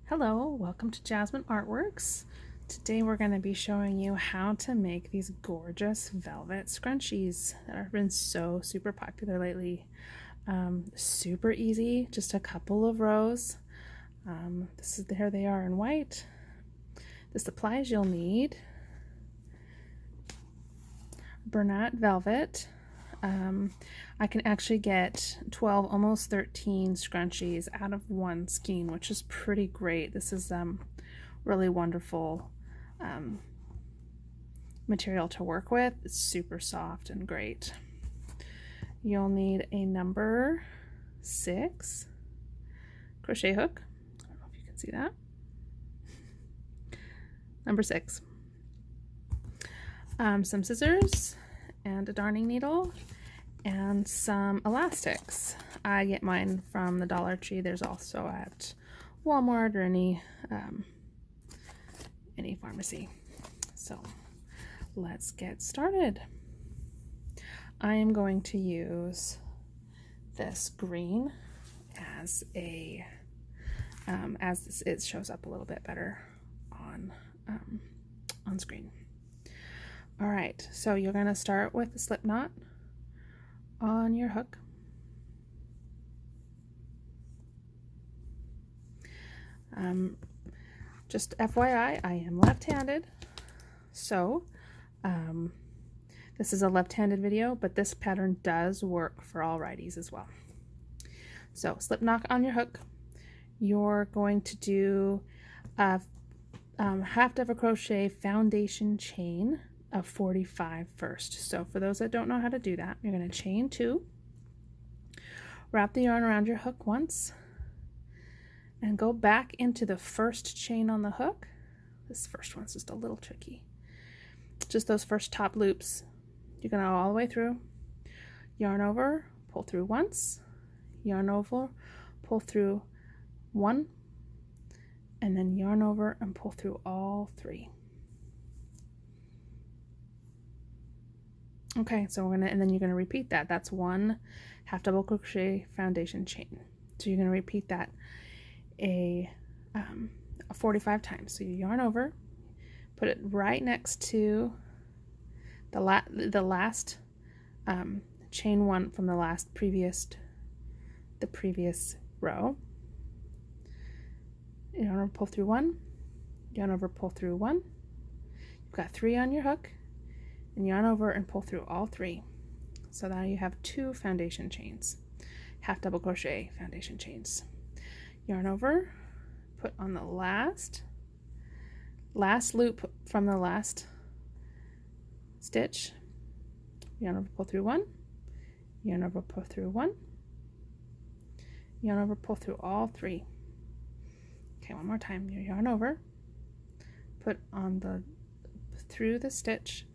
Hello, welcome to Jasmine Artworks. Today we're going to be showing you how to make these gorgeous velvet scrunchies that have been so super popular lately. Super easy, just a couple of rows. Here they are in white. The supplies you'll need: Bernat velvet. I can actually get 12, almost 13 scrunchies out of one skein, which is pretty great. This is really wonderful material to work with. It's super soft and great. You'll need a number 6 crochet hook. I don't know if you can see that. Number 6. Some scissors and a darning needle and some elastics. I get mine from the Dollar Tree. There's also at Walmart or any pharmacy. So let's get started. I am going to use this green as a it shows up a little bit better on screen. All right, so you're going to start with the slip knot on your hook. Just FYI, I am left-handed, so this is a left-handed video, but this pattern does work for all righties as well. So slip knot on your hook. You're going to do a half double crochet foundation chain of 45 first. So for those that don't know how to do that, you're going to chain 2, wrap the yarn around your hook once, and go back into the first chain on the hook. This first one's just a little tricky. Just those first top loops. You're going to go all the way through, yarn over, pull through once, yarn over, pull through 1, and then yarn over and pull through all 3. Okay, so and then you're going to repeat that. That's 1 half double crochet foundation chain. So you're going to repeat that a 45 times. So you yarn over, put it right next to the last chain 1 from the previous row. Yarn over, pull through 1, yarn over, pull through 1. You've got 3 on your hook, and yarn over and pull through all 3. So now you have 2 foundation chains, half double crochet foundation chains. Yarn over, put on the last loop from the last stitch, yarn over, pull through 1, yarn over, pull through 1, yarn over, pull through all 3. Okay, one more time. You yarn over, put on through the stitch,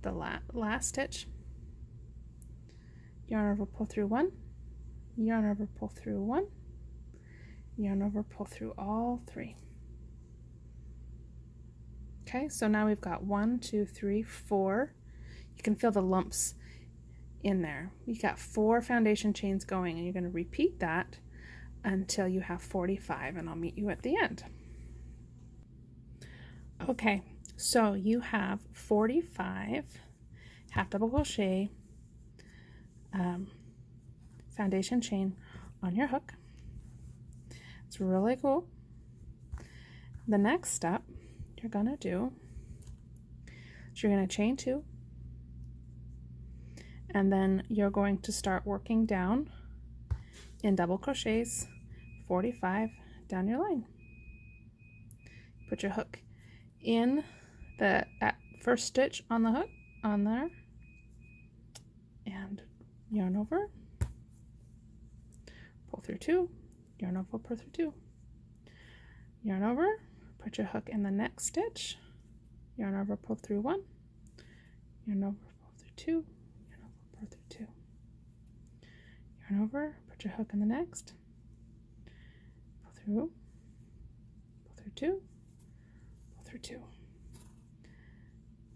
the last stitch, yarn over, pull through 1, yarn over, pull through 1, yarn over, pull through all 3. Okay, so now we've got 1, 2, 3, 4. You can feel the lumps in there. You got 4 foundation chains going, and you're going to repeat that until you have 45, and I'll meet you at the end. Okay, so you have 45 half double crochet foundation chain on your hook. It's really cool. The next step you're gonna do is you're gonna chain 2, and then you're going to start working down in double crochets 45 down your line. Put your hook in the first stitch on the hook on there, and yarn over, pull through 2, yarn over, pull through 2, yarn over, put your hook in the next stitch, yarn over, pull through 1, yarn over, pull through 2, yarn over, pull through 2, yarn over, put your hook in the next, pull through 2, pull through 2.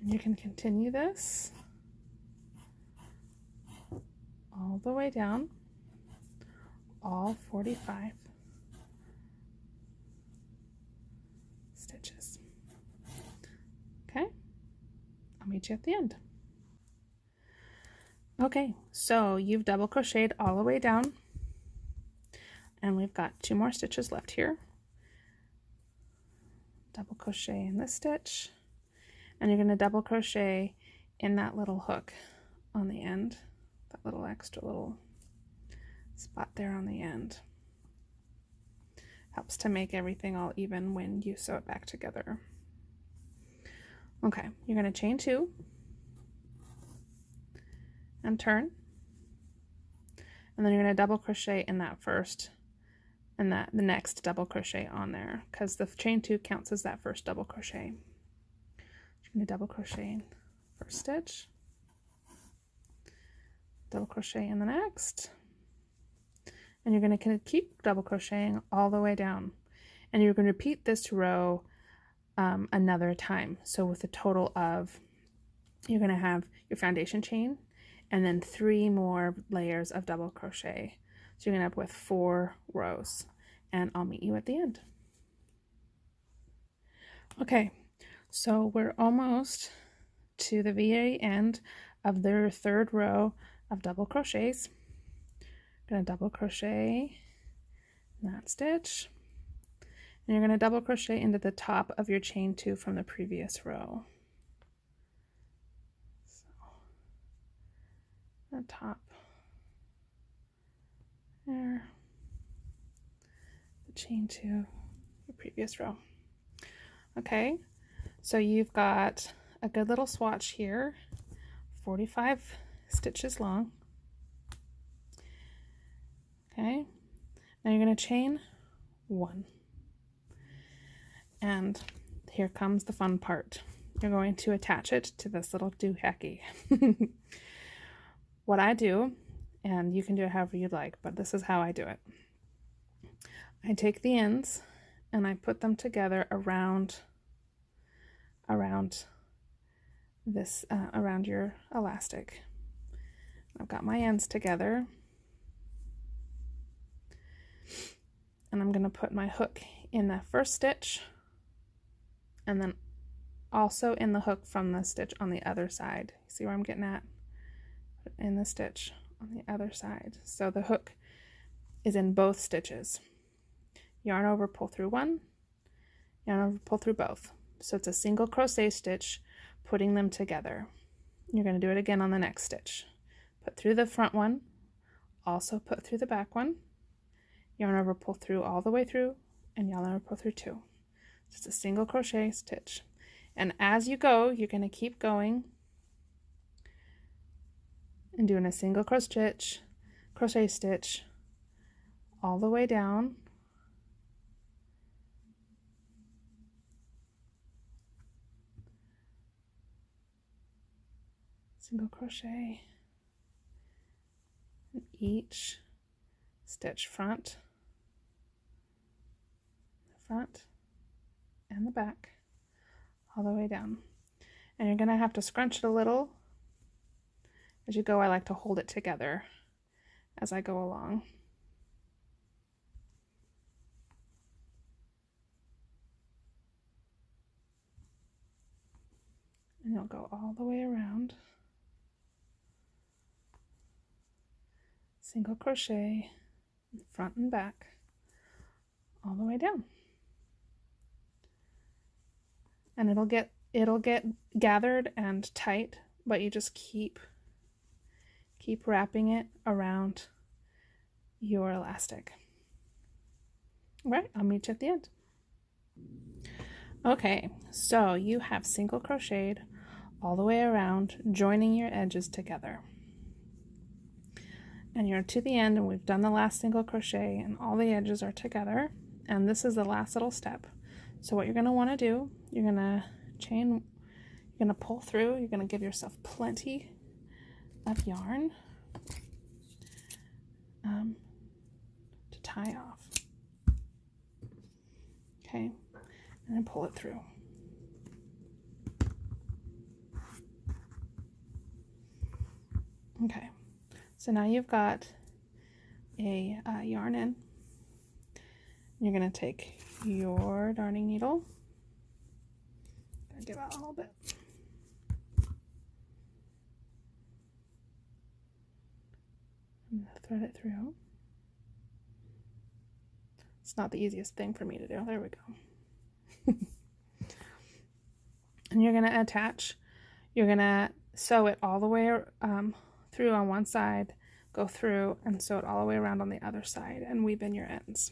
And you can continue this all the way down, all 45 meet you at the end. Okay, so you've double crocheted all the way down, and we've got 2 more stitches left here. Double crochet in this stitch, and you're going to double crochet in that little hook on the end, that little extra little spot there on the end. Helps to make everything all even when you sew it back together. Okay, you're going to chain 2 and turn, and then you're going to double crochet in that first and the next double crochet on there, because the chain 2 counts as that first double crochet. You're going to double crochet in first stitch, double crochet in the next, and you're going to keep double crocheting all the way down, and you're going to repeat this row another time. So with a total of, you're going to have your foundation chain and then 3 more layers of double crochet. So you're going to end up with 4 rows, and I'll meet you at the end. Okay, so we're almost to the very end of their 3rd row of double crochets. I'm going to double crochet in that stitch, and you're going to double crochet into the top of your chain 2 from the previous row. The top there, the chain 2, the previous row. Okay, so you've got a good little swatch here, 45 stitches long. Okay, now you're going to chain 1, and here comes the fun part. You're going to attach it to this little doohickey. What I do, and you can do it however you'd like, but this is how I do it. I take the ends and I put them together around this around your elastic. I've got my ends together, and I'm going to put my hook in that first stitch, and then also in the hook from the stitch on the other side. See where I'm getting at? In the stitch on the other side. So the hook is in both stitches. Yarn over, pull through 1, yarn over, pull through both. So it's a single crochet stitch putting them together. You're going to do it again on the next stitch. Put through the front one, also put through the back one, yarn over, pull through all the way through, and yarn over, pull through 2. So it's a single crochet stitch. And as you go, you're going to keep going and doing a single crochet stitch all the way down, single crochet in each stitch, front and the back, all the way down. And you're going to have to scrunch it a little as you go. I like to hold it together as I go along. And you'll go all the way around, single crochet front and back, all the way down. And it'll get gathered and tight, but you just keep wrapping it around your elastic. All right, I'll meet you at the end. Okay, so you have single crocheted all the way around, joining your edges together. And you're to the end, and we've done the last single crochet, and all the edges are together, and this is the last little step. So what you're going to want to do, you're going to chain, you're going to pull through, you're going to give yourself plenty of yarn to tie off. Okay, and then pull it through. Okay, so now you've got a yarn in. You're going to take your darning needle, give out a little bit, Thread it through. It's not the easiest thing for me to do. There we go. And you're going to attach, you're going to sew it all the way through on one side, go through and sew it all the way around on the other side and weave in your ends.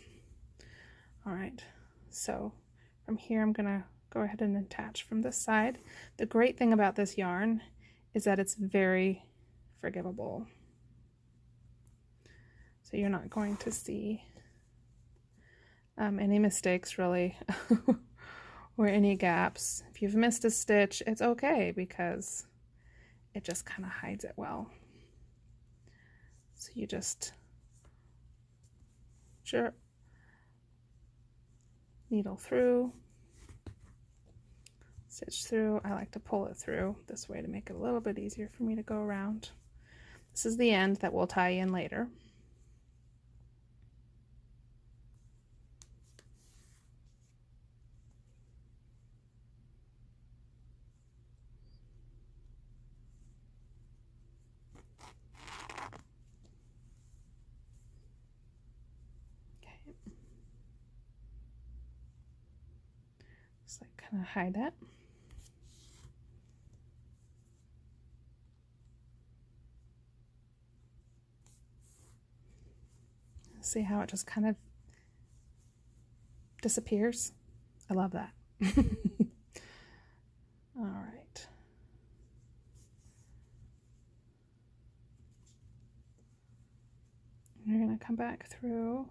All right, so from here I'm going to go ahead and attach from this side. The great thing about this yarn is that it's very forgivable. So you're not going to see any mistakes really or any gaps. If you've missed a stitch, it's okay because it just kind of hides it well. So you just needle through, stitch through. I like to pull it through this way to make it a little bit easier for me to go around. This is the end that we'll tie in later. Just like kind of hide it. See how it just kind of disappears? I love that. All right. You're going to come back through.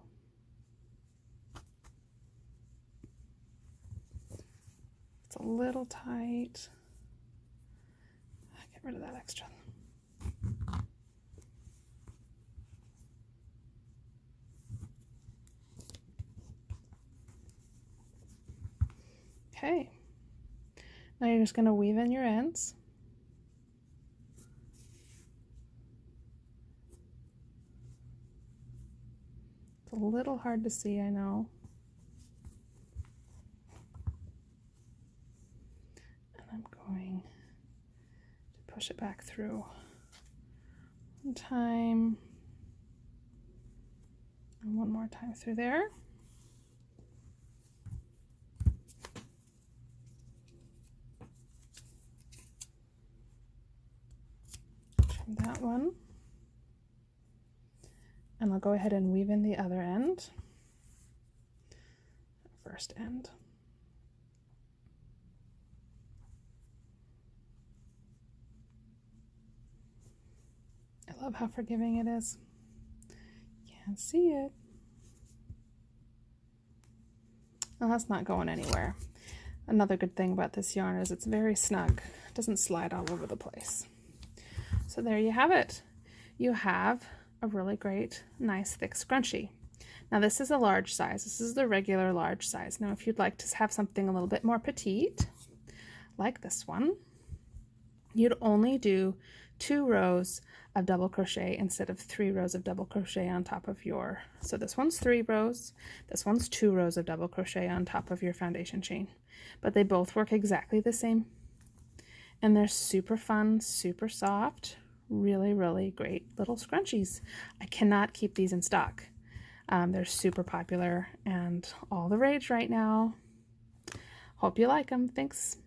It's a little tight. Get rid of that extra. Okay. Now you're just going to weave in your ends. It's a little hard to see, I know. And I'm going to push it back through one time and one more time through there. Trim that one. And I'll go ahead and weave in the other end, first end. I love how forgiving it is. Can't see it. Well, that's not going anywhere. Another good thing about this yarn is it's very snug. It doesn't slide all over the place. So there you have it. You have a really great, nice, thick scrunchie. Now this is a large size. This is the regular large size. Now if you'd like to have something a little bit more petite, like this one, you'd only do 2 rows of double crochet instead of 3 rows of double crochet on top of your, so this one's 3 rows, this one's 2 rows of double crochet on top of your foundation chain, but they both work exactly the same, and they're super fun, super soft, really, really great little scrunchies. I cannot keep these in stock. They're super popular and all the rage right now. Hope you like them. Thanks.